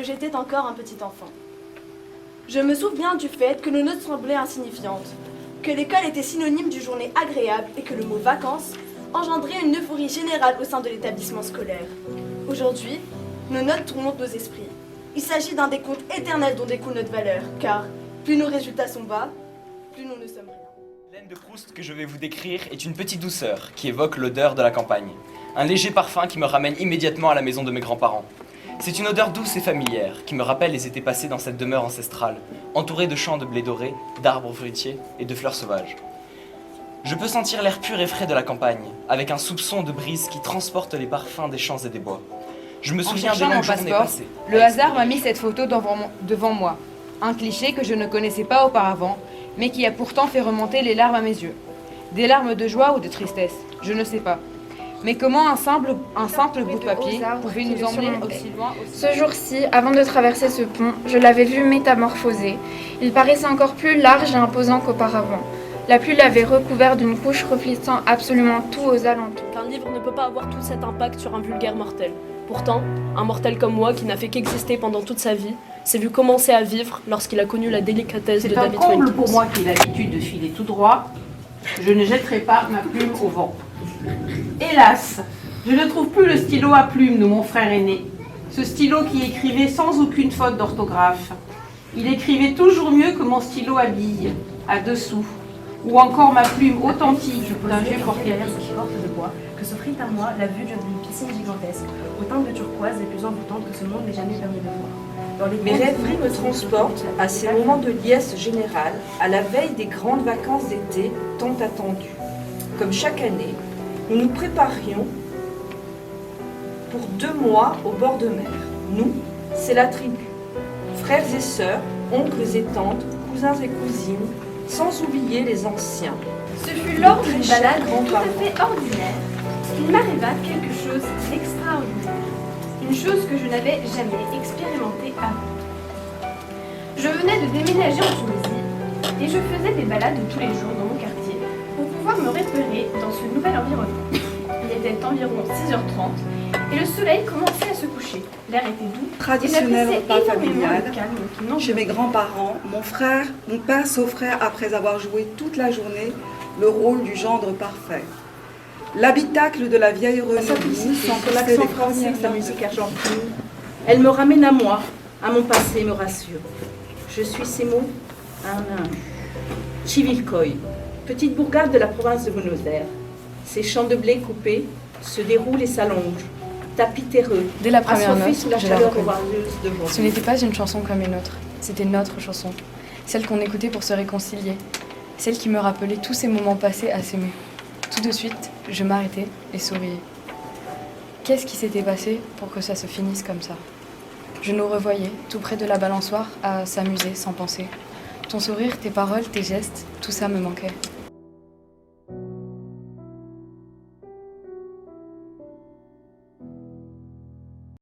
j'étais encore un petit enfant. Je me souviens du fait que nos notes semblaient insignifiantes, que l'école était synonyme d'une journée agréable et que le mot vacances engendrait une euphorie générale au sein de l'établissement scolaire. Aujourd'hui, nos notes tourmentent nos esprits. Il s'agit d'un décompte éternel dont découle notre valeur, car plus nos résultats sont bas, plus nous ne sommes rien. L'haleine de Proust que je vais vous décrire est une petite douceur qui évoque l'odeur de la campagne. Un léger parfum qui me ramène immédiatement à la maison de mes grands-parents. C'est une odeur douce et familière qui me rappelle les étés passés dans cette demeure ancestrale, entourée de champs de blé doré, d'arbres fruitiers et de fleurs sauvages. Je peux sentir l'air pur et frais de la campagne, avec un soupçon de brise qui transporte les parfums des champs et des bois. Je me souviens de cherchant mon longues journées passeport, passées. le hasard m'a mis cette photo devant moi. Un cliché que je ne connaissais pas auparavant, mais qui a pourtant fait remonter les larmes à mes yeux. Des larmes de joie ou de tristesse, je ne sais pas. Mais comment un simple bout de papier pouvait nous emmener aussi loin Ce jour-ci, avant de traverser ce pont, je l'avais vu métamorphosé. Il paraissait encore plus large et imposant qu'auparavant. La pluie l'avait recouvert d'une couche reflétant absolument tout aux alentours. Qu'un livre ne peut pas avoir tout cet impact sur un vulgaire mortel. Pourtant, un mortel comme moi, qui n'a fait qu'exister pendant toute sa vie, s'est vu commencer à vivre lorsqu'il a connu la délicatesse de David C'est un comble Wilkins. pour moi qui ai l'habitude de filer tout droit. Je ne jetterai pas ma plume au vent. Hélas, je ne trouve plus le stylo à plume de mon frère aîné. Ce stylo qui écrivait sans aucune faute d'orthographe. Il écrivait toujours mieux que mon stylo à billes, à dessous. Ou encore ma plume authentique d'un vieux portier. Porte de bois que s'offrit à moi la vue d'une piscine gigantesque, aux teintes de turquoise les plus envoûtantes que ce monde n'ait jamais permis de voir. Dans les Mes rêveries me transportent à ces moments de liesse générale, à la veille des grandes vacances d'été tant attendues. Comme chaque année, nous nous préparions pour 2 mois au bord de mer. Nous, c'est la tribu. Frères et sœurs, oncles et tantes, cousins et cousines, sans oublier les anciens. Ce fut lors d'une balade tout à fait ordinaire qu'il m'arriva quelque chose d'extraordinaire. Une chose que je n'avais jamais expérimentée avant. Je venais de déménager en Tunisie et je faisais des balades tous les jours dans mon quartier pour pouvoir me repérer dans ce nouvel environnement. Il était environ 6h30 et le soleil commençait à se coucher. L'air était doux. Traditionnel repas énormément familial. de calme qui n'en Chez mes grands-parents, mon père s'offrait, après avoir joué toute la journée, le rôle du gendre parfait. L'habitacle de la vieille Ça Renaudy sans que s'empressait l'accent des français premières de la notes. musique argentine. Elle me ramène à moi, à mon passé me rassure. Je suis ces mots, un Chivilcoy, petite bourgade de la province de Buenos Aires. Ces champs de blé coupés se déroulent et s'allongent, tapis terreux, Dès la première assoiffés note, sous la je la chaleur reconnus. orageuse de vent. Ce n'était pas une chanson comme une autre, c'était notre chanson, celle qu'on écoutait pour se réconcilier, celle qui me rappelait tous ces moments passés à s'aimer. Tout de suite, je m'arrêtais et souriais. Qu'est-ce qui s'était passé pour que ça se finisse comme ça? Je nous revoyais, tout près de la balançoire, à s'amuser sans penser. Ton sourire, tes paroles, tes gestes, tout ça me manquait.